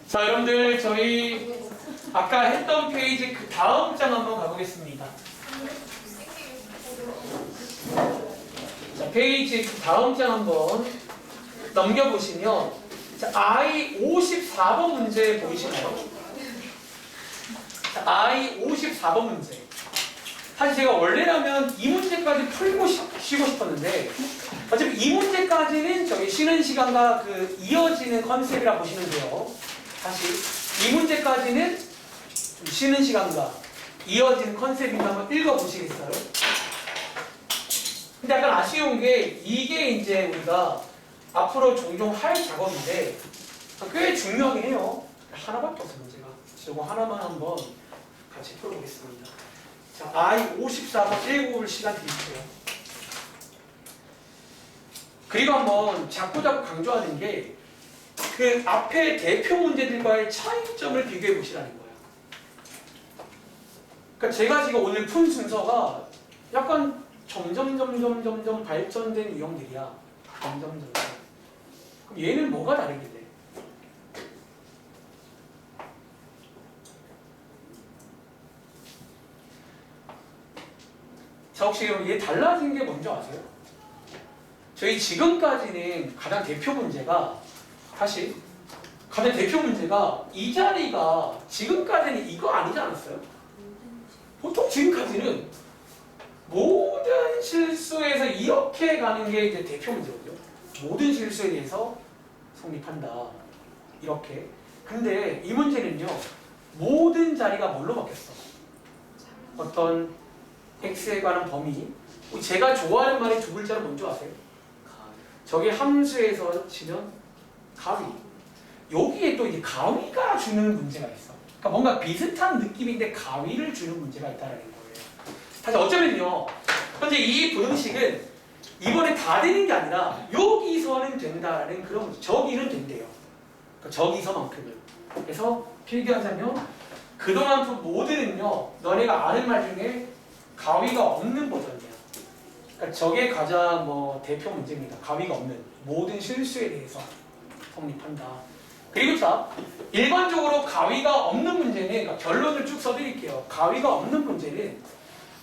자, 여러분들 저희 아까 했던 페이지 그 다음 장 한번 가보겠습니다. 자, 페이지 그 다음 장 한번 넘겨보시면 자, I 54번 문제 보이시나요? 자, I 54번 문제. 사실 제가 원래라면 이 문제까지 풀고 쉬고 싶었는데 어차피 이 문제까지는 저희 쉬는 시간과 그 이어지는 컨셉이라 보시면 돼요. 다시 이 문제까지는 좀 쉬는 시간과 이어지는 컨셉인가 한번 읽어보시겠어요? 근데 약간 아쉬운 게 이게 이제 우리가 앞으로 종종 할 작업인데 꽤 중요하긴 해요. 하나밖에 없어요, 문제가. 저거 하나만 한번 같이 풀어보겠습니다. 자, I 54번 읽어볼 시간 드릴게요. 그리고 한번 자꾸 강조하는 게 그 앞에 대표 문제들과의 차이점을 비교해 보시라는 거예요. 그러니까 제가 지금 오늘 푼 순서가 약간 점점 발전된 유형들이야. 점점. 그럼 얘는 뭐가 다르길래? 자, 혹시 그럼 얘 달라진 게 뭔지 아세요? 저희 지금까지는 가장 대표 문제가 사실 가장 대표 문제가 이 자리가 지금까지는 이거 아니지 않았어요? 보통 지금까지는 모든 실수에서 이렇게 가는 게 이제 대표 문제거든요. 모든 실수에 대해서 성립한다. 이렇게. 근데 이 문제는요. 모든 자리가 뭘로 바뀌었어? 어떤 x에 관한 범위. 제가 좋아하는 말의 두 글자를 뭔지 아세요? 저게 함수에서 치면 가위. 여기에 또 이제 가위가 주는 문제가 있어. 그러니까 뭔가 비슷한 느낌인데 가위를 주는 문제가 있다는 거예요. 사실 어쩌면요. 현재 이 분식은 이번에 다 되는 게 아니라 여기서는 된다는 그런 문제. 저기는 된대요. 그러니까 저기서만큼은. 그래서 필기하자면 그동안 푼 모드는요. 너네가 아는 말 중에 가위가 없는 버전이야. 그러니까 저게 가장 대표 문제입니다. 가위가 없는 모든 실수에 대해서 성립한다. 그리고 자, 일반적으로 가위가 없는 문제는 그러니까 결론을 쭉 써드릴게요. 가위가 없는 문제는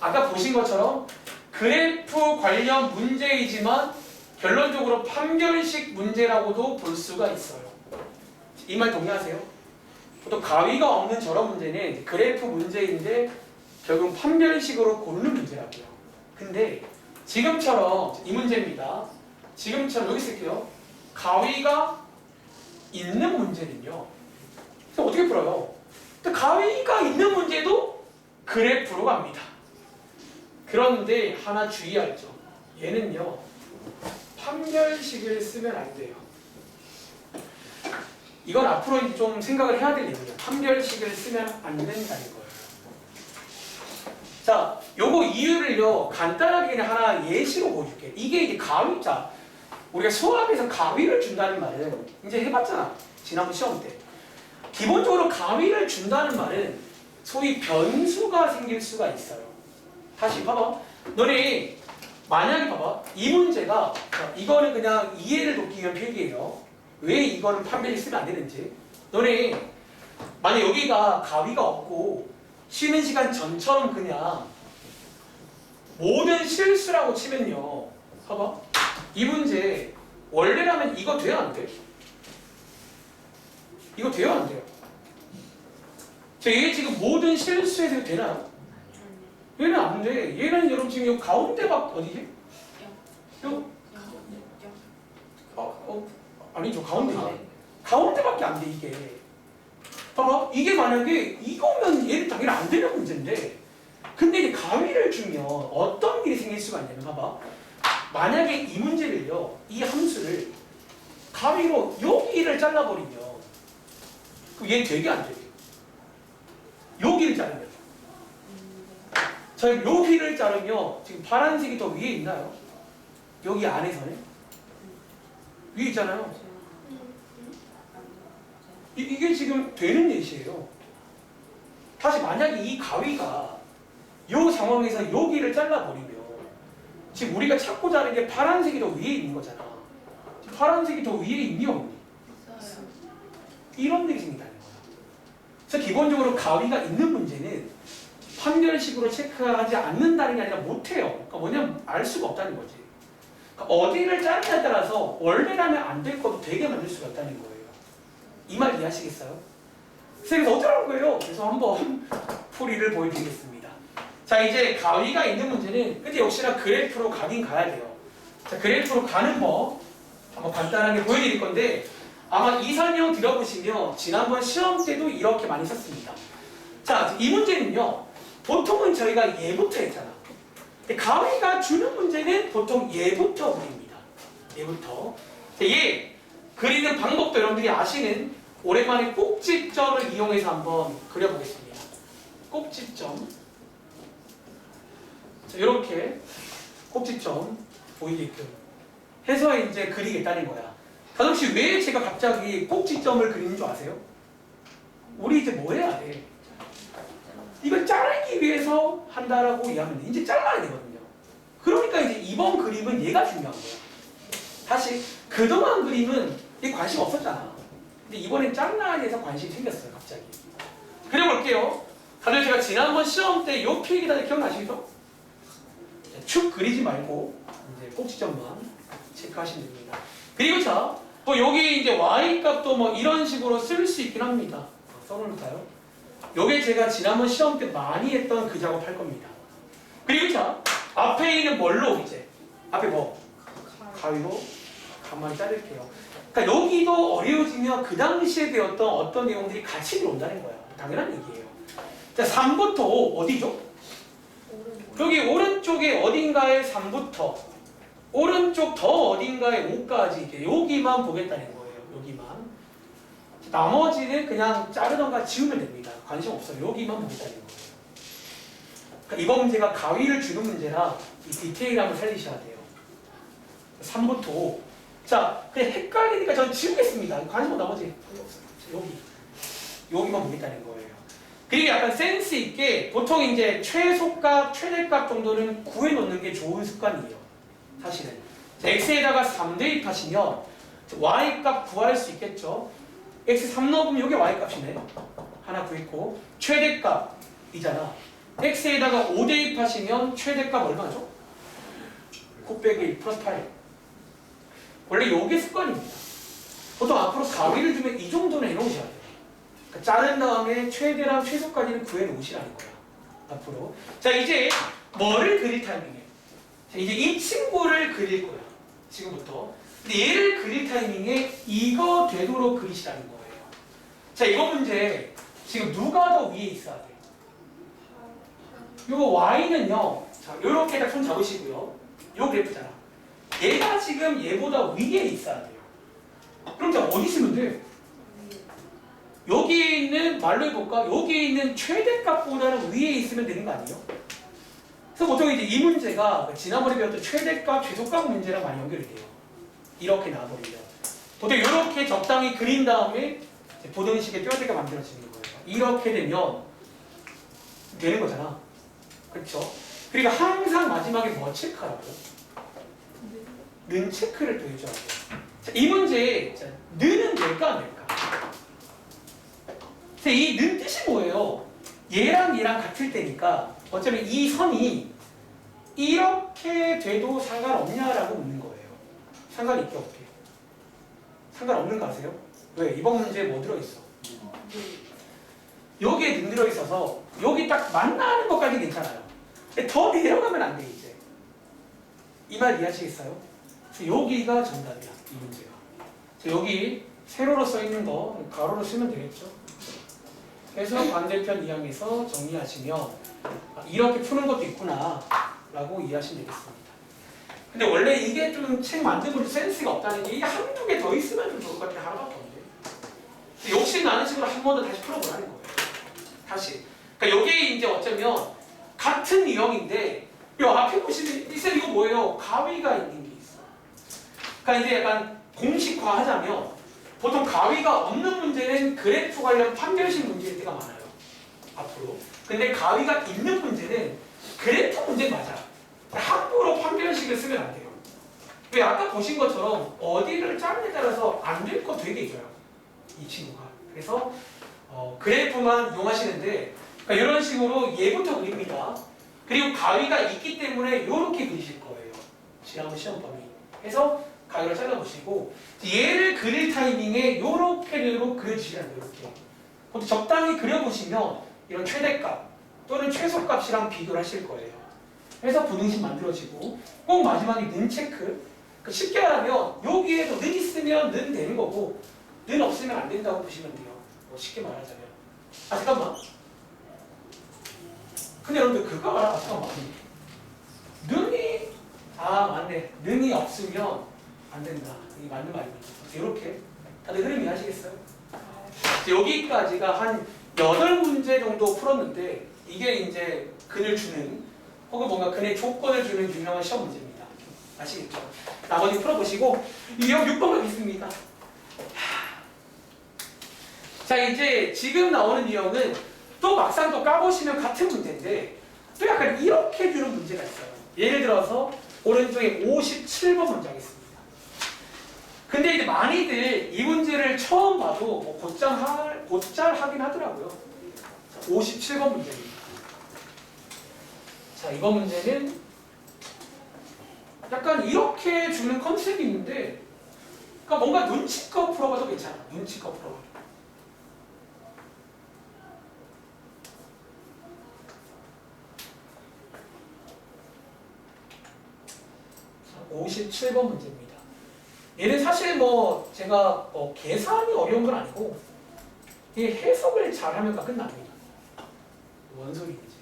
아까 보신 것처럼 그래프 관련 문제이지만 결론적으로 판별식 문제라고도 볼 수가 있어요. 이 말 동의하세요? 또 가위가 없는 저런 문제는 그래프 문제인데 결국 판별식으로 고르는 문제라고요. 근데 지금처럼 이 문제입니다. 지금처럼 여기 쓸게요. 가위가 있는 문제는요. 어떻게 풀어요? 가위가 있는 문제도 그래프로 갑니다. 그런데 하나 주의할 점. 얘는요. 판별식을 쓰면 안 돼요. 이건 앞으로 좀 생각을 해야 될 내용이에요. 판별식을 쓰면 안 된다는 거예요. 자, 요거 이유를요. 간단하게 그냥 하나 예시로 보여줄게요. 이게 이제 가위자. 우리가 수학에서 가위를 준다는 말은 이제 해봤잖아. 지난번 시험 때. 기본적으로 가위를 준다는 말은 소위 변수가 생길 수가 있어요. 다시 봐봐. 너네 만약에 봐봐. 이 문제가 이거는 그냥 이해를 돕기 위한 필기예요. 왜 이거는 판별식 쓰면 안 되는지. 너네 만약 여기가 가위가 없고 쉬는 시간 전처럼 그냥 모든 실수라고 치면요. 봐봐. 이 문제 원래라면 이거 돼야 안 돼? 이거 돼야 안 돼요? 얘 지금 모든 실수에서 되나요? 얘는 안 돼. 얘는 여러분 지금 요 가운데 어디지? 아니죠. 가운데밖에 안 돼 이게. 봐봐. 이게 만약에 이거면 얘는 당연히 안 되는 문제인데 근데 이제 가위를 주면 어떤 일이 생길 수가 있냐면 봐봐. 만약에 이 문제를요. 이 함수를 가위로 여기를 잘라버리면 그럼 얘 되게 안 되게. 여기를 자르면. 자, 여기를 자르면 지금 파란색이 더 위에 있나요? 여기 안에서는? 위에 있잖아요. 이게 지금 되는 예시예요. 다시 만약에 이 가위가 이 상황에서 여기를 잘라버리면 지금 우리가 찾고자 하는 게 파란색이 더 위에 있는 거잖아. 파란색이 더 위에 있니 없니? 이런 일이 생긴다는 거예요. 그래서 기본적으로 가위가 있는 문제는 판별식으로 체크하지 않는다는 게 아니라 못해요. 그러니까 뭐냐면 알 수가 없다는 거지. 그러니까 어디를 자르냐에 따라서 원래라면 안 될 것도 되게 만들 수가 있다는 거예요. 이 말 이해하시겠어요? 그래서 어쩌라는 거예요? 그래서 한번 풀이를 보여드리겠습니다. 자, 이제 가위가 있는 문제는 근데 역시나 그래프로 가긴 가야 돼요. 자, 그래프로 가는 법 한번 간단하게 보여드릴 건데 아마 이 설명 들어보시면 지난번 시험 때도 이렇게 많이 썼습니다. 자, 이 문제는요. 보통은 저희가 얘부터 했잖아. 근데 가위가 주는 문제는 보통 얘부터 그립니다. 얘부터. 자, 얘 그리는 방법도 여러분들이 아시는 오랜만에 꼭지점을 이용해서 한번 그려보겠습니다. 꼭지점. 자, 이렇게 꼭지점 보이게끔 해서 이제 그리겠다는 거야. 다솜 씨, 왜 제가 갑자기 꼭지점을 그리는 줄 아세요? 우리 이제 뭐 해야 돼? 이걸 자르기 위해서 한다라고 이해하면 돼. 이제 잘라야 되거든요. 그러니까 이제 이번 그림은 얘가 중요한 거야. 다시 그동안 그림은 얘 관심 없었잖아. 근데 이번엔 잘라야 돼서 관심이 생겼어요. 갑자기. 그려볼게요. 다들 제가 지난번 시험 때 요 필기 다들 기억나시죠? 축 그리지 말고 이제 꼭지점만 체크하시면 됩니다. 그리고 자, 또 여기 이제 y 값도 뭐 이런 식으로 쓸 수 있긴 합니다. 써놓을까요? 요게 제가 지난번 시험 때 많이 했던 그 작업 할 겁니다. 그리고 자, 앞에 있는 뭘로 이제 앞에 뭐 가위로 가만히 자를게요. 그러니까 여기도 어려워지면 그 당시에 배웠던 어떤 내용들이 같이 들어온다는 거야. 당연한 얘기예요. 자, 3부터 5 어디죠? 여기 오른쪽에 어딘가에 3부터 오른쪽 더 어딘가에 5까지 이렇게 여기만 보겠다는 거예요. 여기만. 나머지는 그냥 자르던가 지우면 됩니다. 관심 없어요. 여기만 보겠다는 거예요. 그러니까 이번 문제가 가위를 주는 문제라 이 디테일함을 살리셔야 돼요. 3부터 5. 자, 그냥 헷갈리니까 저는 지우겠습니다. 관심 없는 나머지 여기만 보겠다는 거예요. 그리고 약간 센스 있게 보통 이제 최소값, 최대값 정도는 구해놓는 게 좋은 습관이에요. 사실은. x에다가 3 대입하시면 y값 구할 수 있겠죠. x 3 넣어보면 이게 y값이네. 하나 구했고 최대값이잖아. x에다가 5 대입하시면 최대값 얼마죠? 9 빼기 1 플러스 8. 원래 이게 습관입니다. 보통 앞으로 가위를 주면 이 정도는 해놓으셔야 돼요. 그러니까 자른 다음에 최대랑 최소까지는 구해놓으시라는 거야. 앞으로. 자, 이제 뭐를 그릴 타이밍이에요? 자, 이제 이 친구를 그릴 거야. 지금부터. 근데 얘를 그릴 타이밍에 이거 되도록 그리시라는 거예요. 자, 이번 문제 지금 누가 더 위에 있어야 돼요? 이거 y는요. 자, 요렇게 딱 손 잡으시고요. 요 그래프잖아. 얘가 지금 얘보다 위에 있어야 돼요. 그럼 자, 어디 있으면 돼? 여기 있는, 말로 해볼까? 여기 있는 최대값보다는 위에 있으면 되는 거 아니에요? 그래서 보통 이제 이 문제가 지난번에 배웠던 최대값, 최소값 문제랑 많이 연결이 돼요. 이렇게 나와버리면. 보통 이렇게 적당히 그린 다음에 보던 식의 뼈대가 만들어지는 거예요. 이렇게 되면 되는 거잖아. 그렇죠? 그리고 항상 마지막에 뭐 체크하라고요? 는 체크를 또 해줘야 돼요. 자, 이 문제 는은 될까 안 될까? 이 는 뜻이 뭐예요? 얘랑 얘랑 같을 때니까 어차피 이 선이 이렇게 돼도 상관없냐라고 묻는 거예요. 상관이 있게 없게. 상관없는 거 아세요? 왜? 이번 문제에 뭐 들어있어? 여기에 는 들어있어서 여기 딱 만나는 것까지 괜찮아요. 더 내려가면 안 돼 이제. 이 말 이해하시겠어요? 여기가 정답이야. 이 문제가. 여기 세로로 써있는 거 가로로 쓰면 되겠죠? 그래서 반대편 이항에서 정리하시면 이렇게 푸는 것도 있구나 라고 이해하시면 되겠습니다. 근데 원래 이게 좀 책 만들고 센스가 없다는 게 이게 한두 개 더 있으면 좀 좋을 것 같아. 하나밖에 없는데 욕심 나는 식으로 한 번 더 다시 풀어보라는 거예요. 다시. 그러니까 여기에 이제 어쩌면 같은 유형인데 요 앞에 보시면 이쌤 이거 뭐예요? 가위가 있는 게 있어. 그러니까 이제 약간 공식화 하자면 보통 가위가 없는 문제는 그래프 관련 판별식 문제일 때가 많아요. 앞으로. 근데 가위가 있는 문제는 그래프 문제 맞아. 함부로 판별식을 쓰면 안 돼요. 왜 아까 보신 것처럼 어디를 자르냐에 따라서 안 될 거 되게 있어요. 이 친구가. 그래서 그래프만 이용하시는데 그러니까 이런 식으로 얘부터 그립니다. 그리고 가위가 있기 때문에 이렇게 그리실 거예요. 지난번 시험 범위. 해서 가위로 잘라보시고 얘를 그릴 타이밍에 이렇게로 그려주시면 돼요. 이렇게. 그것도 적당히 그려보시면 이런 최대값 또는 최소값이랑 비교를 하실 거예요. 그래서 부등식 만들어지고 꼭 마지막에 는 체크. 그러니까 쉽게 말하면 여기에도 는 있으면 는 되는 거고 는 없으면 안 된다고 보시면 돼요. 쉽게 말하자면. 아 잠깐만. 근데 여러분들 그거 알아? 잠깐만. 는이 맞네. 는이 없으면 안 된다. 이게 맞는 말입니다. 이렇게 다들 흐름 이해하시겠어요? 여기까지가 한 8문제 정도 풀었는데 이게 이제 근을 주는 혹은 뭔가 근의 조건을 주는 유명한 시험 문제입니다. 아시겠죠? 나머지 풀어보시고 유형 6번가 있습니다. 자 이제 지금 나오는 유형은 또 막상 또 까보시면 같은 문제인데 또 약간 이렇게 주는 문제가 있어요. 예를 들어서 오른쪽에 57번 문제 하겠습니다. 근데 이제 많이들 이 문제를 처음 봐도 뭐 곧잘 하긴 하더라고요. 자, 57번 문제입니다. 자 이번 문제는 약간 이렇게 주는 컨셉이 있는데 그러니까 뭔가 눈치껏 풀어봐도 괜찮아. 눈치껏 풀어봐도. 57번 문제입니다. 얘는 사실 뭐 제가 계산이 어려운 건 아니고 이게 해석을 잘하면 끝납니다. 뭔 소리인지.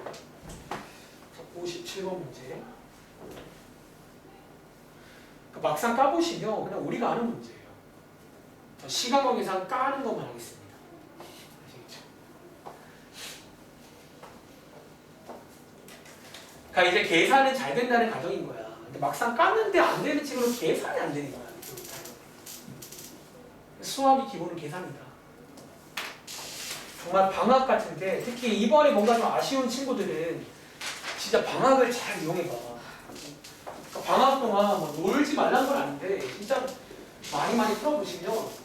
자, 57번 문제. 막상 까보시면 그냥 우리가 아는 문제예요. 시간 관계상 까는 것만 하겠습니다. 그러니까 이제 계산은 잘 된다는 가정인 거야. 근데 막상 깠는데 안 되는 친구는 계산이 안 되는 거야. 수학이 기본은 계산이다. 정말 방학 같은데 특히 이번에 뭔가 좀 아쉬운 친구들은 진짜 방학을 잘 이용해봐. 그러니까 방학 동안 뭐 놀지 말란 건 아닌데 진짜 많이 풀어보시면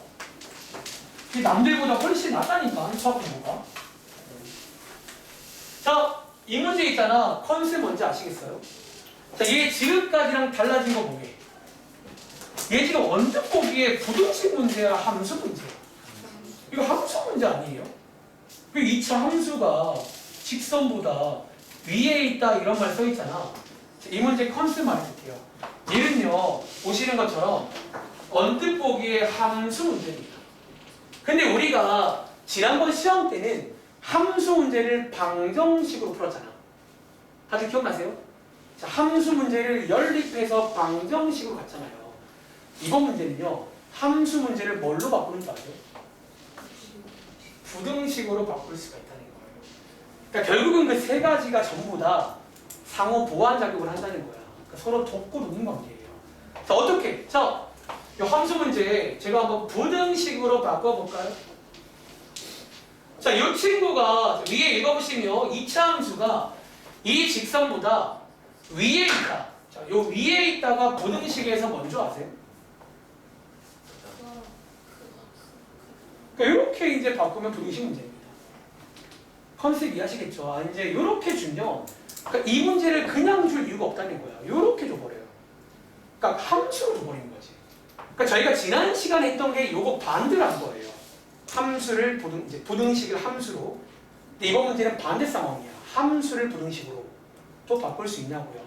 남들보다 훨씬 낫다니까 수학 공부가. 자. 이 문제 있잖아. 컨셉 뭔지 아시겠어요? 자, 얘 지금까지랑 달라진 거 뭐게? 얘 지금 언뜻 보기에 부등식 문제야, 함수 문제야? 이거 함수 문제 아니에요? 그 2차 함수가 직선보다 위에 있다 이런 말 써 있잖아. 이 문제 컨셉 말해줄게요. 얘는요, 보시는 것처럼 언뜻 보기에 함수 문제입니다. 근데 우리가 지난번 시험 때는 함수 문제를 방정식으로 풀었잖아. 다들 기억나세요? 자, 함수 문제를 연립해서 방정식으로 갔잖아요. 이번 문제는요. 함수 문제를 뭘로 바꾸는 줄 아세요? 부등식으로 바꿀 수가 있다는 거예요. 그러니까 결국은 그 세 가지가 전부 다 상호 보완 작용을 한다는 거야. 그러니까 서로 돕고 돕는 관계예요. 자, 어떻게? 자, 이 함수 문제 제가 한번 부등식으로 바꿔볼까요? 자, 이 친구가 위에 읽어보시면 2차 함수가 이 직선보다 위에 있다. 자, 요 위에 있다가 부등식에서 먼저 아세요? 그러니까 이렇게 이제 바꾸면 부등식 문제입니다. 컨셉 이해하시겠죠? 이제 이렇게 주면 그러니까 이 문제를 그냥 줄 이유가 없다는 거야. 이렇게 줘버려요. 그러니까 함수로 줘버리는 거지. 그러니까 저희가 지난 시간에 했던 게 요거 반대로 한 거예요. 함수를 부등식을 함수로. 근데 이번 문제는 반대 상황이야. 함수를 부등식으로 또 바꿀 수 있냐고요.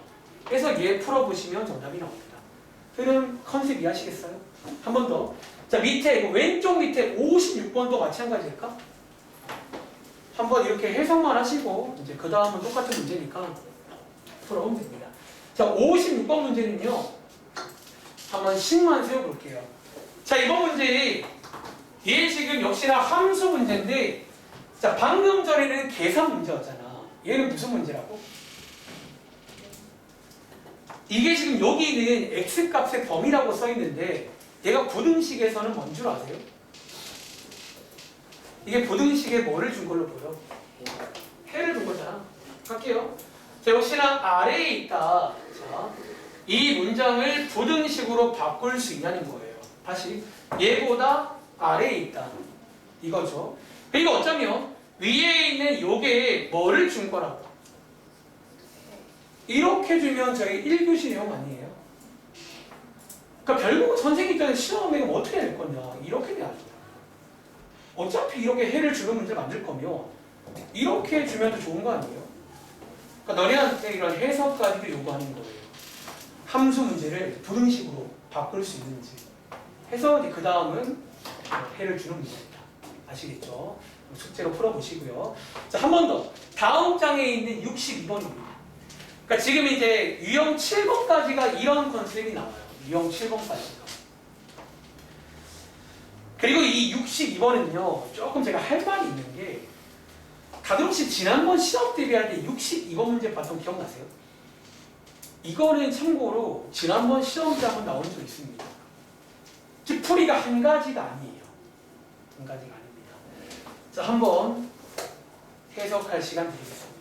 그래서 얘 풀어보시면 정답이 나옵니다. 그럼 컨셉 이해하시겠어요? 한 번 더. 자, 밑에 왼쪽 밑에 56번도 마찬가지일까? 한번 이렇게 해석만 하시고 이제 그 다음은 똑같은 문제니까 풀어보면 됩니다. 자, 56번 문제는요. 한번 식만 세워볼게요. 자, 이번 문제 얘 지금 역시나 함수 문제인데 자, 방금 전에는 계산 문제였잖아. 얘는 무슨 문제라고? 이게 지금 여기는 x값의 범위라고 써있는데 얘가 부등식에서는 뭔 줄 아세요? 이게 부등식에 뭐를 준 걸로 보여? 해를 준 거잖아. 갈게요. 자, 역시나 아래에 있다. 자, 이 문장을 부등식으로 바꿀 수 있냐는 거예요. 다시 얘보다 아래에 있다 이거죠. 그리고 어쩌면 위에 있는 요게 뭐를 준 거라고 이렇게 주면 저희 1교시 내용 아니에요? 그러니까 결국 선생님 입장에서 시험에 뭐 어떻게 낼 거냐 이렇게 내야죠. 어차피 이렇게 해를 주는 문제 만들 거면 이렇게 주면 더 좋은 거 아니에요? 그러니까 너네한테 이런 해석까지도 요구하는 거예요. 함수 문제를 부등식으로 바꿀 수 있는지 해서 그 다음은 해를 주는 문제입니다. 아시겠죠? 숙제로 풀어보시고요. 자, 한 번 더. 다음 장에 있는 62번입니다. 그러니까 지금 이제 유형 7번까지가 이런 컨셉이 나와요. 유형 7번까지가. 그리고 이 62번은요. 조금 제가 할 말이 있는 게 다들 혹시 지난번 시험 대비할 때 62번 문제 봤던 거 기억나세요? 이거는 참고로 지난번 시험때 한번 나온 적 있습니다. 즉 풀이가 한 가지가 아니에요. 한 가지가 아닙니다. 자, 한번 해석할 시간 드리겠습니다.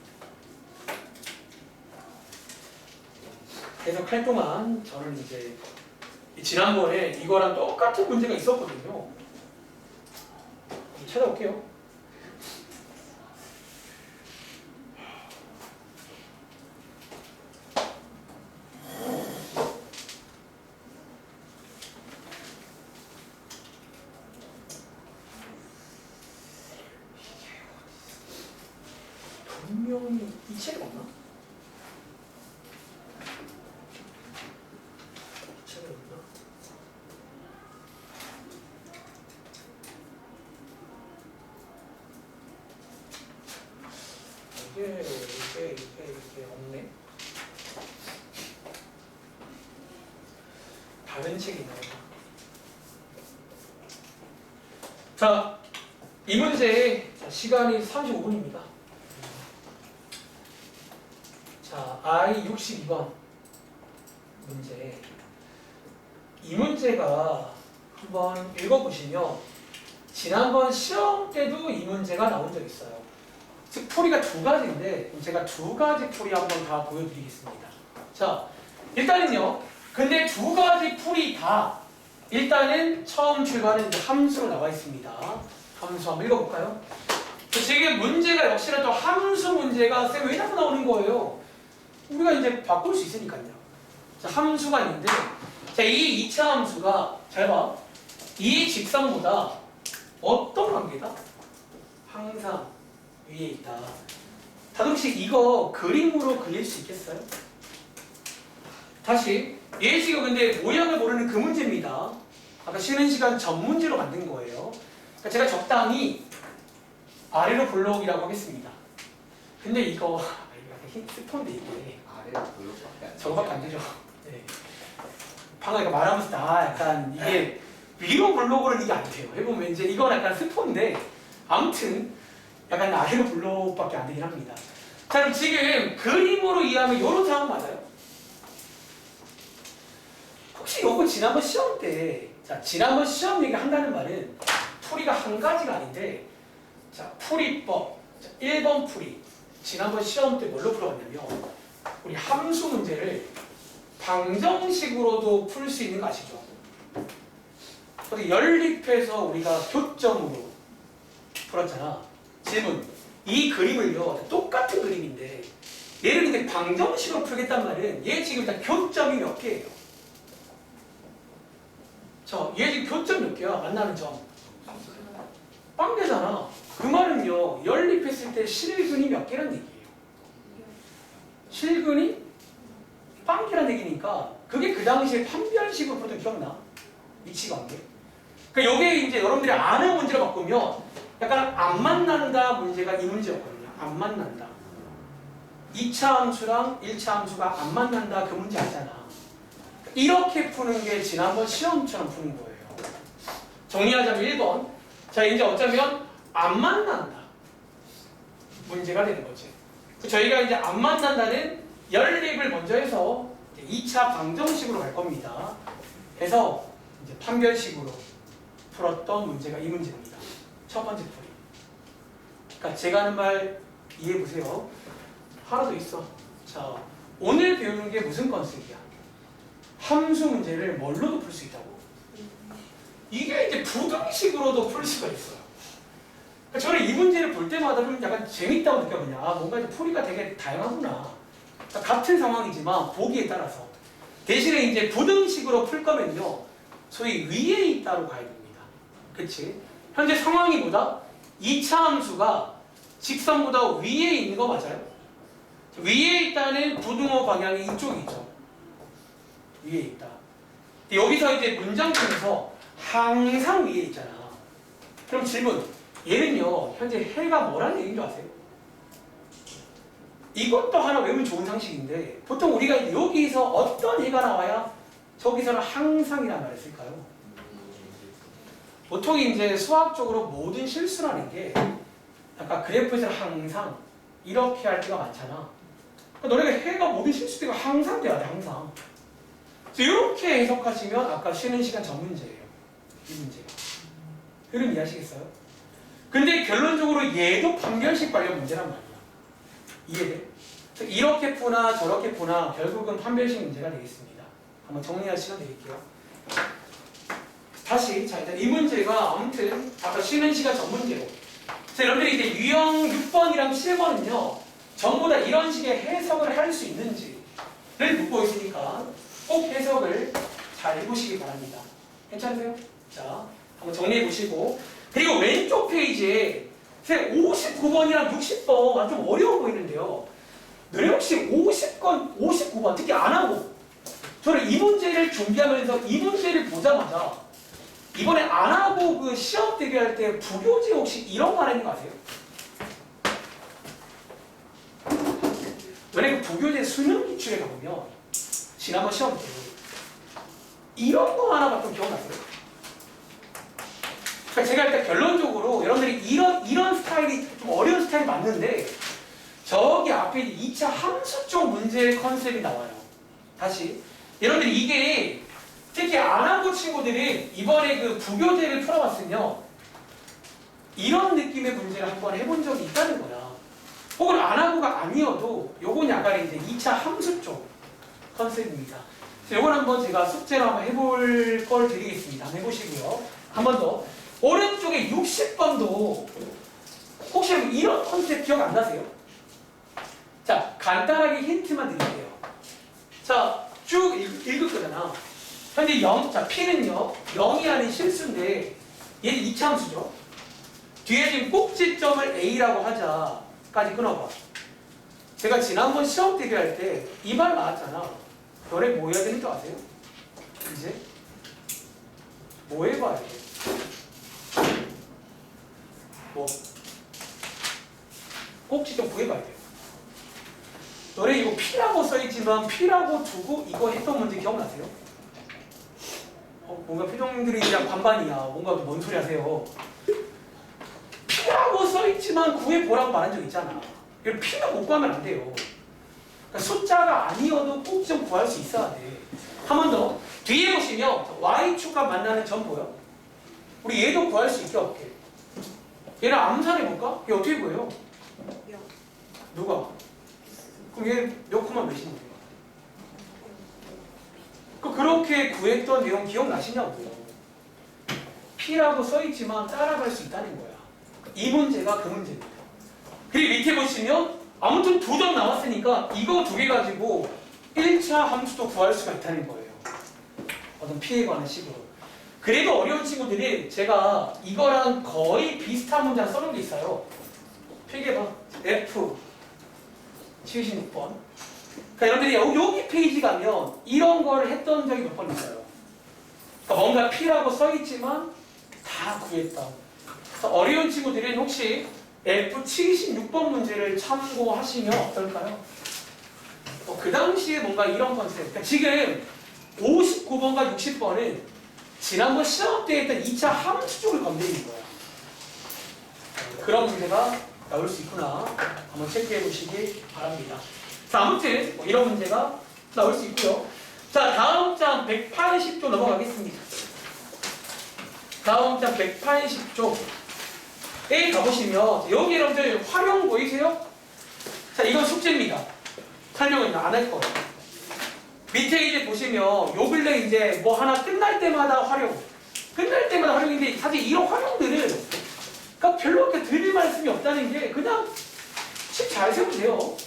해석할 동안 저는 이제 지난번에 이거랑 똑같은 문제가 있었거든요. 찾아올게요. 분명히 이 책이 없나? 이 책이 없나? 이게 없네. 다른 책이 있나요? 자, 이 문제 시간이 35분입니다. 자, I 62번 문제. 이 문제가 한번 읽어보시면 지난번 시험 때도 이 문제가 나온 적 있어요. 즉 풀이가 두 가지인데 제가 두 가지 풀이 한번 다 보여드리겠습니다. 자, 일단은요. 근데 두 가지 풀이 다 일단은 처음 출발은 이제 함수로 나와 있습니다. 함수 한번 읽어볼까요? 지금 문제가 역시나 또 함수 문제가 쌤 왜 자꾸 나오는 거예요? 우리가 이제 바꿀 수 있으니까요. 자, 함수가 있는데, 자, 이 2차 함수가, 잘 봐. 이 직선보다 어떤 관계다? 항상 위에 있다. 다들 혹시 이거 그림으로 그릴 수 있겠어요? 다시, 얘 지금 근데 모양을 모르는 그 문제입니다. 아까 쉬는 시간 전 문제로 만든 거예요. 그러니까 제가 적당히 아래로 불러오기라고 하겠습니다. 근데 이거, 스폰데 이게. 저거밖에 안 되죠. 네. 방금 말하면서 약간 이게 위로 블록으로는 이게 안 돼요. 해보면 이제 이건 약간 스폰인데 아무튼 약간 아래로 블록밖에 안 되긴 합니다. 자, 그럼 지금 그림으로 이해하면 이런 상황 맞아요? 혹시 요거 지난번 시험 때, 자, 지난번 시험 얘기 한다는 말은 풀이가 한 가지가 아닌데, 자, 풀이법, 자, 1번 풀이. 지난번 시험 때 뭘로 풀어봤냐면 우리 함수 문제를 방정식으로도 풀 수 있는 거 아시죠? 어떻게 연립해서 우리가 교점으로 풀었잖아. 질문. 이 그림을요, 똑같은 그림인데 얘를 이제 방정식으로 풀겠단 말은 얘 지금 일단 교점이 몇 개예요? 얘 지금 교점 몇 개야? 만나는 점. 빵개잖아. 그 말은요, 연립했을 때 실근이 몇 개란 얘기예요? 실근이 빵개란 얘기니까 그게 그 당시에 판별식으로 풀었던 기억나? 위치관계. 그러니까 요게 이제 여러분들이 아는 문제로 바꾸면 약간 안 만난다 문제가 이 문제였거든요. 안 만난다. 2차 함수랑 1차 함수가 안 만난다 그 문제 알잖아. 이렇게 푸는 게 지난번 시험처럼 푸는 거예요. 정리하자면 1번. 자, 이제 어쩌면 안 만난다 문제가 되는 거지. 저희가 이제 안 만난다는 연립을 먼저 해서 2차 방정식으로 갈 겁니다. 그래서 이제 판별식으로 풀었던 문제가 이 문제입니다. 첫 번째 풀이. 그러니까 제가 하는 말 이해해 보세요. 하나 더 있어. 자, 오늘 배우는 게 무슨 컨셉이야? 함수 문제를 뭘로도 풀 수 있다고? 이게 이제 부등식으로도 풀 수가 있어요. 그러니까 저는 이 문제를 볼 때마다 좀 약간 재밌다고 느껴보냐. 뭔가 이제 풀이가 되게 다양하구나. 그러니까 같은 상황이지만 보기에 따라서. 대신에 이제 부등식으로 풀 거면요. 소위 위에 있다로 가야 됩니다. 그치? 현재 상황이 뭐다? 2차 함수가 직선보다 위에 있는 거 맞아요? 위에 있다는 부등호 방향이 이쪽이죠. 위에 있다. 여기서 이제 문장 중에서 항상 위에 있잖아. 그럼 질문. 얘는요, 현재 해가 뭐라는 얘기인 줄 아세요? 이것도 하나 외우면 좋은 상식인데, 보통 우리가 여기서 어떤 해가 나와야 저기서는 항상이라는 말을 쓸까요? 보통 이제 수학적으로 모든 실수라는 게 약간 그래프에서 항상 이렇게 할 때가 많잖아. 그러니까 너네가 해가 모든 실수가 항상 돼야 돼, 항상. 그래서 이렇게 해석하시면 아까 쉬는 시간 전 문제예요. 이 문제가. 흐름 이해하시겠어요? 근데 결론적으로 얘도 판별식 관련 문제란 말이야. 이해돼? 그래서 이렇게 푸나 저렇게 푸나 결국은 판별식 문제가 되겠습니다. 한번 정리할 시간 드릴게요. 다시 자 일단 이 문제가 아무튼 아까 쉬는 시간 전 문제로. 자 여러분들이 이제 유형 6번이랑 7번은요 전부 다 이런 식의 해석을 할 수 있는지를 묻고 있으니까 꼭 해석을 잘 해보시기 바랍니다. 괜찮으세요? 자 한번 정리해 보시고 그리고 왼쪽 페이지에 59번이랑 60번 좀 어려워 보이는데요. 너네 혹시 59번 특히 안 하고 저는 이 문제를 준비하면서 이 문제를 보자마자 이번에 안 하고 그 시험 대비할 때 부교재 혹시 이런 거 하는 거 아세요? 왜냐면 부교재 수능 기출에 가보면 지난번 시험 때 이런 거 하나가 좀 기억나세요? 그러니까 제가 일단 결론적으로 여러분들이 이런 스타일이 좀 어려운 스타일이 맞는데 저기 앞에 2차 함수 쪽 문제의 컨셉이 나와요. 다시 여러분들이 이게 특히 안 하고 친구들이 이번에 그 부교재를 풀어봤으면 이런 느낌의 문제를 한번 해본 적이 있다는 거야. 혹은 안 하고가 아니어도 요건 약간 이제 2차 함수 쪽 컨셉입니다. 요건 한번 제가 숙제로 한번 해볼 걸 드리겠습니다. 한번 해보시고요. 한 번 더. 오른쪽에 60번도 혹시 이런 컨셉 기억 안 나세요? 자, 간단하게 힌트만 드릴게요. 자, 쭉 읽을 거잖아. 현재 0, 자, P는요, 0이 아닌 실수인데, 얘는 2차 함수죠. 뒤에 지금 꼭지점을 A라고 하자까지 끊어봐. 제가 지난번 시험 대비할 때 이 말 나왔잖아. 너네 뭐 해야 되는 줄 아세요? 이제? 뭐 해봐야 돼? 뭐? 꼭지점 구해봐야 돼요. 너네 이거 P라고 써있지만 P라고 두고 이거 했던 문제 기억나세요? 뭔가 표정들이 그냥 반반이야. 뭔가 뭔 소리 하세요? P라고 써있지만 구해보라고 말한 적 있잖아. 이걸 P는 못 구하면 안 돼요. 그러니까 숫자가 아니어도 꼭 좀 구할 수 있어야 돼. 한 번 더. 뒤에 보시면 Y축과 만나는 점 보여? 우리 얘도 구할 수 있게 없게. 얘를 암산해볼까? 얘 어떻게 구해요? 누가? 그럼 얘 몇 콤마 몇인데? 그렇게 구했던 내용 기억나시냐고요? P라고 써있지만 따라갈 수 있다는 거야. 이 문제가 그 문제입니다. 그리고 밑에 보시면 아무튼 2점 나왔으니까 이거 2개 가지고 1차 함수도 구할 수가 있다는 거예요. 어떤 P에 관한 식으로. 그래도 어려운 친구들이 제가 이거랑 거의 비슷한 문장 써놓은 게 있어요. 필기해봐. F 76번. 그러니까 여러분들이 여기 페이지 가면 이런 거를 했던 적이 몇 번 있어요. 그러니까 뭔가 P라고 써있지만 다 구했다. 그래서 어려운 친구들은 혹시 F 76번 문제를 참고하시면 어떨까요? 그 당시에 뭔가 이런 컨셉. 그러니까 지금 59번과 60번은 지난번 시험 때 했던 2차 함수 쪽을 건드리는 거야. 그런 문제가 나올 수 있구나. 한번 체크해 보시기 바랍니다. 자, 아무튼 이런 문제가 나올 수 있고요. 자, 다음 장 180조 넘어가겠습니다. 다음 장 180조에 가보시면 여기 여러분들 활용 보이세요? 자, 이건 숙제입니다. 설명은 안 할 거예요. 밑에 이제 보시면 요 근래 이제 뭐 하나 끝날 때마다 활용인데 사실 이런 활용들은 그러니까 별로 그렇게 드릴 말씀이 없다는 게 그냥 식 잘 세우면 돼요.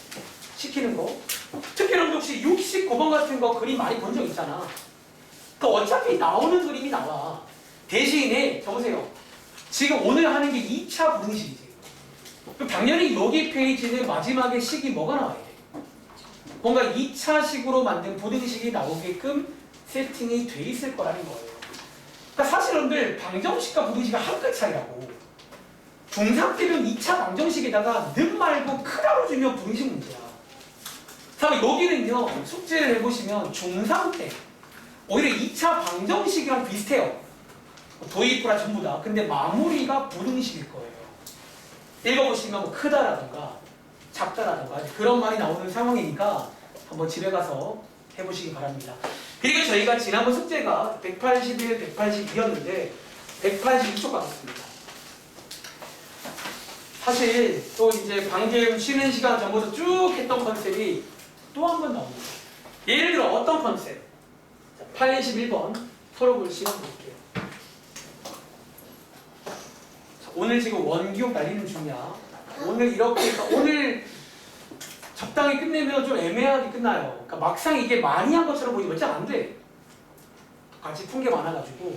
시키는 거. 특히 여러분들 혹시 69번 같은 거 그림 많이 본 적 있잖아. 그러니까 어차피 나오는 그림이 나와. 대신에 저보세요. 지금 오늘 하는 게 2차 부등식이지. 당연히 여기 페이지는 마지막에 식이 뭐가 나와야 돼? 뭔가 2차식으로 만든 부등식이 나오게끔 세팅이 돼 있을 거라는 거예요. 그러니까 사실 여러분들 방정식과 부등식은 한 끗 차이라고. 중3 때는 2차 방정식에다가 는 말고 크다로 주면 부등식 문제야. 다음에 여기는요, 숙제를 해보시면 중3 때 오히려 2차 방정식이랑 비슷해요. 도입부라 전부 다. 근데 마무리가 부등식일 거예요. 읽어보시면 뭐 크다라든가 작다라든가 그런 말이 나오는 상황이니까 한번 집에 가서 해보시기 바랍니다. 그리고 저희가 지난번 숙제가 181, 182였는데 182쪽 받았습니다. 사실 또 이제 방금 쉬는 시간 전부터 쭉 했던 컨셉이 또 한 번 나옵니다. 예를 들어 어떤 컨셉? 81번 풀어볼 시간 볼게요. 오늘 지금 원기옥 날리는 중이야. 오늘 이렇게 오늘 적당히 끝내면 좀 애매하게 끝나요. 그러니까 막상 이게 많이 한 것처럼 보이면 진짜 안 돼. 같이 푼 게 많아가지고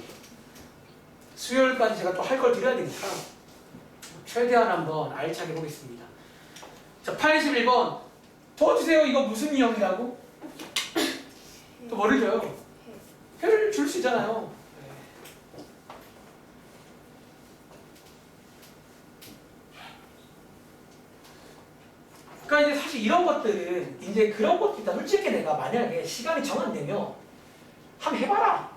수요일까지 제가 또 할 걸 드려야 되니까 최대한 한번 알차게 보겠습니다. 자, 81번 도와주세요. 이거 무슨 유형이라고? 또 뭐를 줘요? 해를 줄 수 있잖아요. 그러니까 이제 사실 이런 것들은 이제 그런 것도 있다. 솔직히 내가 만약에 시간이 정한되면 한번 해봐라.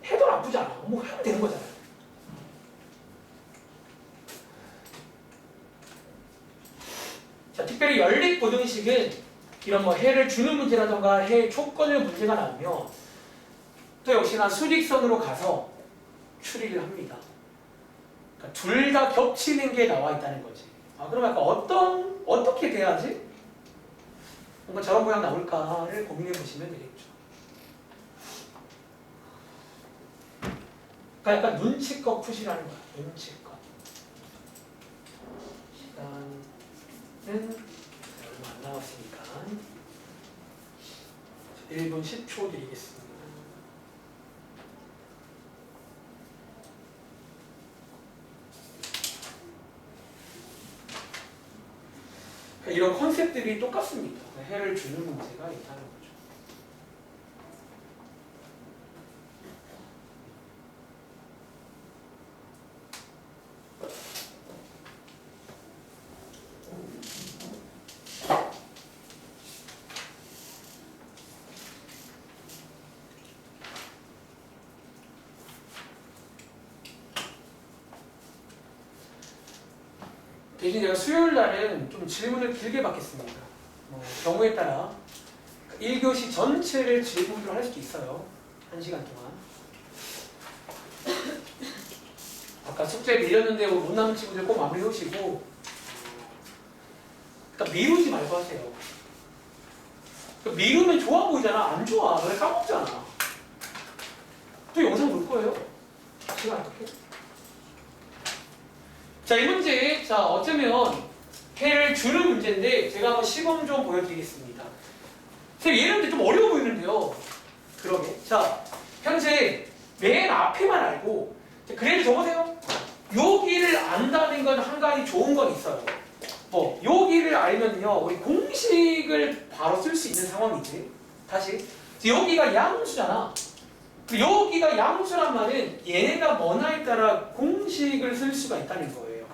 해도 나쁘지 않아. 뭐 하면 되는 거잖아요. 자, 특별히 연립고등식은 이런 뭐 해를 주는 문제라던가 해 조건을 문제가 나오면 또 역시나 수직선으로 가서 추리를 합니다. 그러니까 둘 다 겹치는 게 나와 있다는 거지. 아, 그럼 약간 어떻게 돼야지? 뭔가 저런 모양 나올까를 고민해 보시면 되겠죠. 그러니까 약간 눈치껏 푸시라는 거야. 눈치껏. 시간은 얼마 안 남았으니까 1분 10초 드리겠습니다. 이런 컨셉들이 똑같습니다. 해를 주는 문제가 있다는 거죠. 대신 제가 수요일 날은 좀 질문을 길게 받겠습니다. 경우에 따라 1교시 전체를 질문으로 할 수도 있어요. 1시간 동안. 아까 숙제 밀렸는데 못 남은 친구들 꼭 마무리 해오시고 그러니까 미루지 말고 하세요. 그러니까 미루면 좋아 보이잖아. 안 좋아. 왜 까먹잖아. 또 영상 볼 거예요. 시간 어떻게? 자, 이 문제, 자, 어쩌면 해를 주는 문제인데 제가 한번 시범 좀 보여드리겠습니다. 선생님, 얘는 좀 어려워 보이는데요. 그러게. 자, 현재 맨 앞에만 알고 그래도 적으세요. 여기를 안다는 건 한 가지 좋은 건 있어요. 뭐 여기를 알면요, 우리 공식을 바로 쓸 수 있는 상황이지. 다시. 여기가 양수잖아. 여기가 양수란 말은 얘네가 뭐냐에 따라 공식을 쓸 수가 있다는 거예요.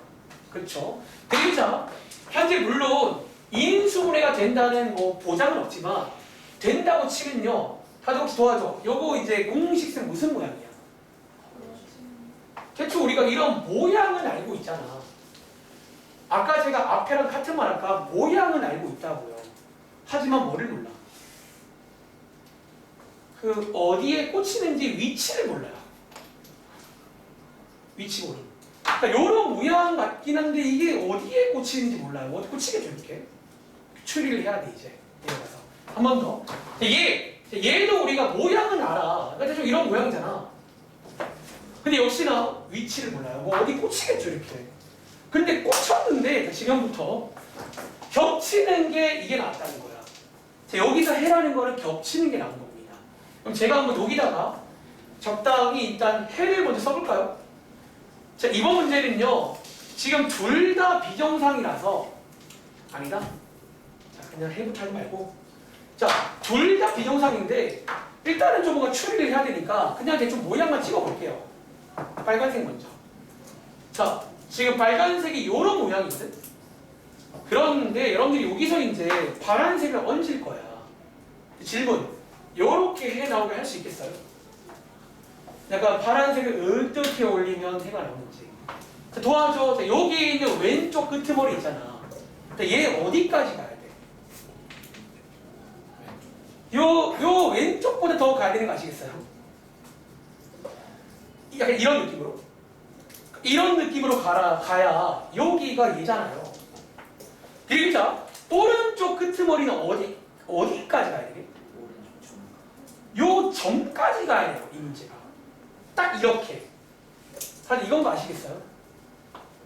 그렇죠? 그리고 자, 현재 물론 인수분해가 된다는 뭐 보장은 없지만 된다고 치면요. 다들 혹시 도와줘. 요거 이제 공식은 무슨 모양이야? 대충 우리가 이런 모양은 알고 있잖아. 아까 제가 앞에랑 같은 말 할까? 모양은 알고 있다고요. 하지만 뭐를 몰라? 그 어디에 꽂히는지 위치를 몰라요. 위치 모르는. 그러니까 이런 모양 같긴 한데 이게 어디에 꽂히는지 몰라요. 어디 꽂히겠죠 이렇게? 추리를 해야 돼 이제. 내려가서 한 번 더. 얘 얘도 우리가 모양은 알아. 그러니까 좀 이런 모양이잖아. 근데 역시나 위치를 몰라요. 뭐 어디 꽂히겠죠 이렇게. 근데 꽂혔는데 지금부터 겹치는 게 이게 낫다는 거야. 자, 여기서 해라는 거는 겹치는 게 나은 겁니다. 그럼 제가 한번 여기다가 적당히 일단 해를 먼저 써볼까요? 자, 이번 문제는요. 지금 둘 다 비정상이라서 아니다. 자, 그냥 해부터 하지 말고. 자, 둘 다 비정상인데 일단은 좀 뭔가 추리를 해야 되니까 그냥 대충 모양만 찍어볼게요. 빨간색 먼저. 자, 지금 빨간색이 이런 모양이거든. 그런데 여러분들이 여기서 이제 파란색을 얹을 거야. 질문. 요렇게 해 나오게 할 수 있겠어요? 약간 파란색을 어떻게 올리면 해가 나오는지. 자, 도와줘. 자, 여기 있는 왼쪽 끄트머리 있잖아. 자, 얘 어디까지 가야 돼? 요 왼쪽보다 더 가야 되는 거 아시겠어요? 약간 이런 느낌으로. 이런 느낌으로 가야 여기가 얘잖아요. 그리고 자, 오른쪽 끄트머리는 어디까지 가야 되게? 요 점까지 가야 돼요, 이 문제가. 딱 이렇게. 사실 이건 거 아시겠어요?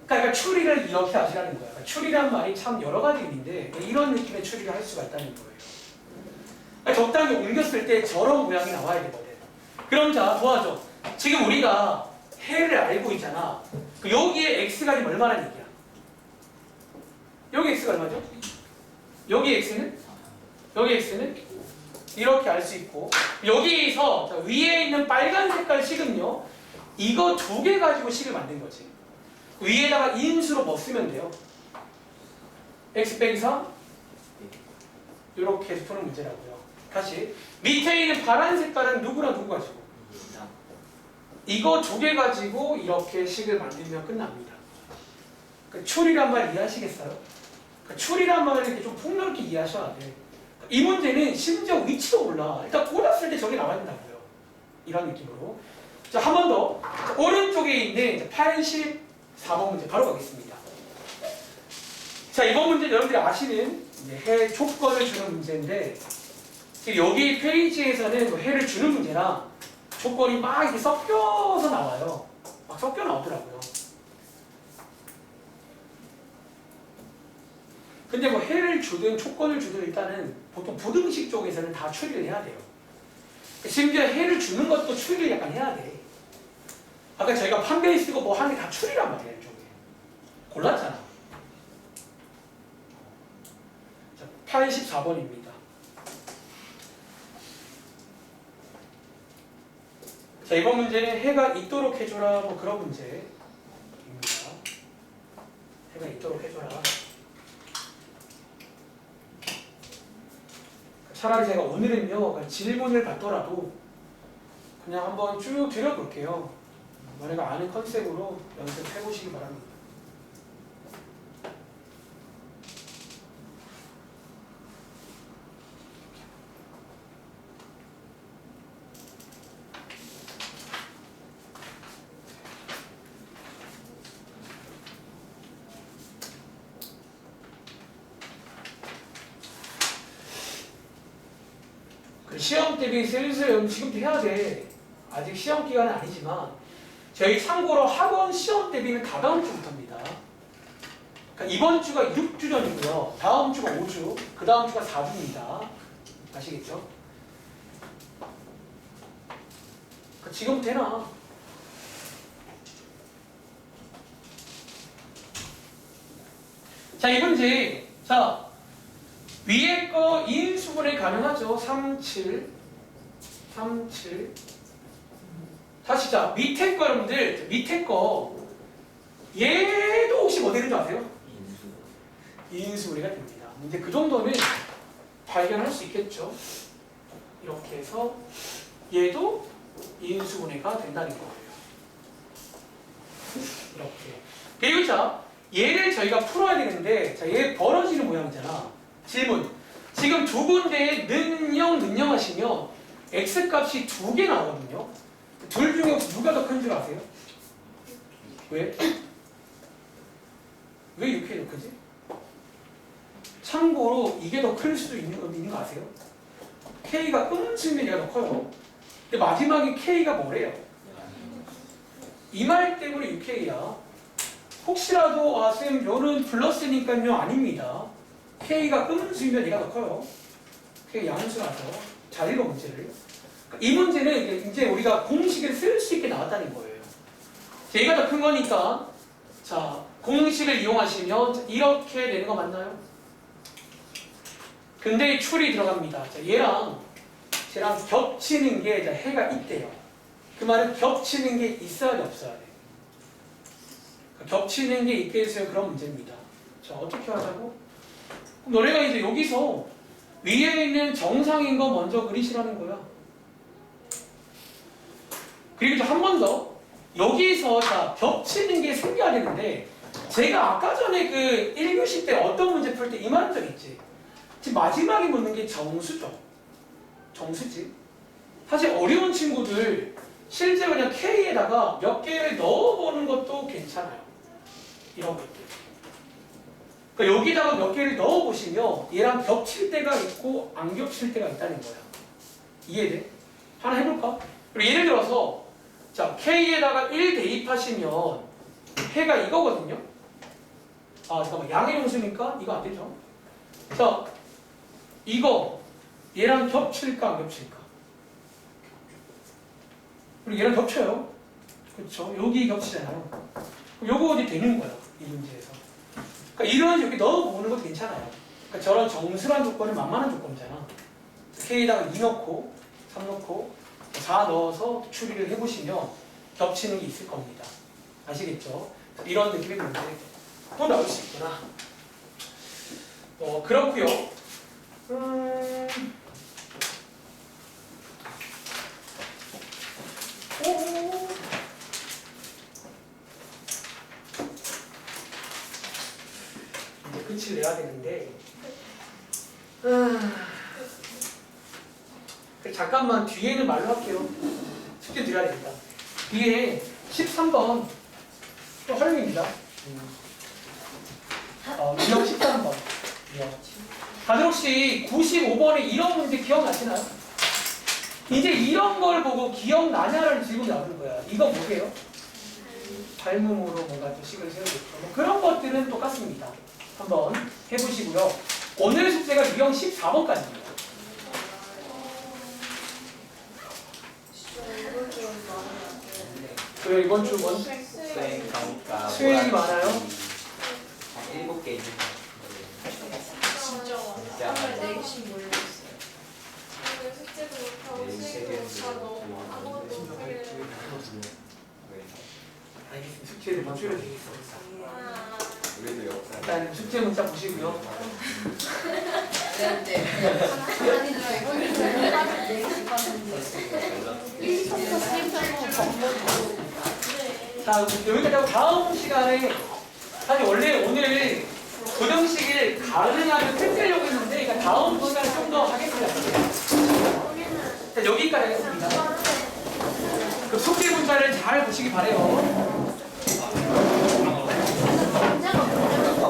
그러니까 추리를 이렇게 하시라는 거예요. 그러니까 추리란 말이 참 여러 가지 의미인데 이런 느낌의 추리를 할 수가 있다는 거예요. 그러니까 적당히 옮겼을 때 저런 모양이 나와야 되거든. 그럼 자, 도와줘. 지금 우리가 해를 알고 있잖아. 여기에 x가 지금 얼마나 얘기야? 여기 x가 얼마죠? 여기 x는? 여기 x는? 이렇게 알 수 있고 여기서 위에 있는 빨간 색깔 식은요. 이거 두 개 가지고 식을 만든 거지. 위에다가 인수로 뭐 쓰면 돼요? x 빼기 3 이렇게 해서 푸는 문제라고요. 다시 밑에 있는 파란 색깔은 누구랑 누구 가지고? 이거 두 개 가지고 이렇게 식을 만들면 끝납니다. 그러니까 추리란 말 이해하시겠어요? 그러니까 추리란 말을 이렇게 좀 폭넓게 이해하셔야 돼. 이 문제는 심지어 위치도 몰라. 일단 꽂았을 때 저게 나와야 된다고요. 이런 느낌으로. 자, 한 번 더. 오른쪽에 있는 84번 문제 바로 가겠습니다. 자, 이번 문제 여러분들이 아시는 해 조건을 주는 문제인데 지금 여기 페이지에서는 해를 주는 문제랑 조건이 막 이렇게 섞여서 나와요. 막 섞여 나오더라고요. 근데 뭐 해를 주든 조건을 주든 일단은 보통 부등식 쪽에서는 다 추리를 해야 돼요. 심지어 해를 주는 것도 추리를 약간 해야 돼. 아까 저희가 판베이스고 뭐 하는 게 다 추리란 말이에요. 이쪽에. 골랐잖아. 자, 84번입니다. 자, 이번 문제는 해가 있도록 해줘라 뭐 그런 문제입니다. 해가 있도록 해줘라. 차라리 제가 오늘은요 질문을 받더라도 그냥 한번 쭉 드려볼게요. 너네가 아는 컨셉으로 연습해 보시기 바랍니다. 시험 대비 슬슬 지금도 해야 돼. 아직 시험 기간은 아니지만 저희 참고로 학원 시험 대비는 다다음 주부터입니다. 그러니까 이번 주가 6주 전이고요. 다음 주가 5주, 그 다음 주가 4주입니다. 아시겠죠? 그러니까 지금부터 해놔. 자, 이 문제. 자, 위에 거 인수분해 가능하죠. 37. 다시 자, 밑에 거 여러분들, 밑에 거 얘도 혹시 뭐 되는 줄 아세요? 인수분해가 됩니다. 이제 그 정도는 발견할 수 있겠죠. 이렇게 해서 얘도 인수분해가 된다는 거예요. 이렇게. 그리고 자, 얘를 저희가 풀어야 되는데, 자, 얘 벌어지는 모양이잖아. 질문. 지금 두 군데에 는영 하시면 x값이 두 개 나오거든요. 둘 중에 혹시 누가 더 큰 줄 아세요? 왜? 왜 6이 더 크지? 참고로 이게 더 클 수도 있는 거 아세요? K가 측면 얘가 더 커요. 근데 마지막에 K가 뭐래요? 이 말 때문에 6K야. 혹시라도 쌤 요는 플러스니까요. 아닙니다. K가 측면 얘가 더 커요. K 양수라서. 자, 읽어 문제를. 이 문제는 이제 우리가 공식을 쓸 수 있게 나왔다는 거예요. 얘가 더 큰 거니까 자 공식을 이용하시면 이렇게 되는 거 맞나요? 근데 출이 들어갑니다. 자, 얘랑 쟤랑 겹치는 게 자, 해가 있대요. 그 말은 겹치는 게 있어야 돼 없어야 돼? 겹치는 게 있게 해서 그런 문제입니다. 자 어떻게 하자고? 그럼 너네가 이제 여기서 위에 있는 정상인 거 먼저 그리시라는 거야. 그리고 한 번 더 여기서 자 겹치는 게 생겨야 되는데 제가 아까 전에 그 1교시 때 어떤 문제 풀 때 이 말한 적 있지? 지금 마지막에 묻는 게 정수죠. 정수지. 사실 어려운 친구들 실제 그냥 K에다가 몇 개를 넣어보는 것도 괜찮아요. 이런 것들. 그러니까 여기다가 몇 개를 넣어보시면 얘랑 겹칠 때가 있고 안 겹칠 때가 있다는 거야. 이해돼? 하나 해볼까? 그리고 예를 들어서 자 K에다가 1 대입하시면 해가 이거거든요. 아 잠깐만 양의 용수니까 이거 안 되죠. 자 이거 얘랑 겹칠까 안 겹칠까? 그리고 얘랑 겹쳐요. 그렇죠? 여기 겹치잖아요. 그럼 요거 어디 되는 거야 이 문제에서. 그러니까 이런 여기 넣어보는 것도 괜찮아요. 그러니까 저런 정수란 조건은 만만한 조건이잖아. K에다가 2 넣고 3 넣고 4 넣어서 추리를 해보시면 겹치는 게 있을 겁니다. 아시겠죠? 이런 느낌의 문제 또 나올 수 있구나. 그렇고요. 이제 끝을 내야 되는데 잠깐만 뒤에는 말로 할게요. 숙제 드려야 됩니다. 뒤에 13번 또 활용입니다. 유형 13번. 다들 혹시 95번에 이런 문제 기억나시나요? 이제 이런 걸 보고 기억나냐를 질문이 나오는 거야. 이거 뭐게요? 발문으로 뭔가 좀 식을 세우겠죠. 뭐 그런 것들은 똑같습니다. 한번 해보시고요. 오늘 숙제가 유형 14번까지입니다. 왜 이번 주 뭔? 수행 과목과 수행이 많아요? 한 7개 있는 것 진짜 같아요. 내기심 모르겠어요. 숙제도 못하고 수행도 못하고 아무것도 못하게 알겠습니다. 숙제를 맞춰야 되겠어. 우리도 역사 일단 숙제 문자 보시고요. 네. 자, 여기까지 하고 다음 시간에 사실 원래 오늘 고정식을 가능하면 펼치려고 했는데 그러니까 다음 시간에 좀 더 하겠습니다. 자, 여기까지 하겠습니다. 그 숙제 문자를 잘 보시기 바래요.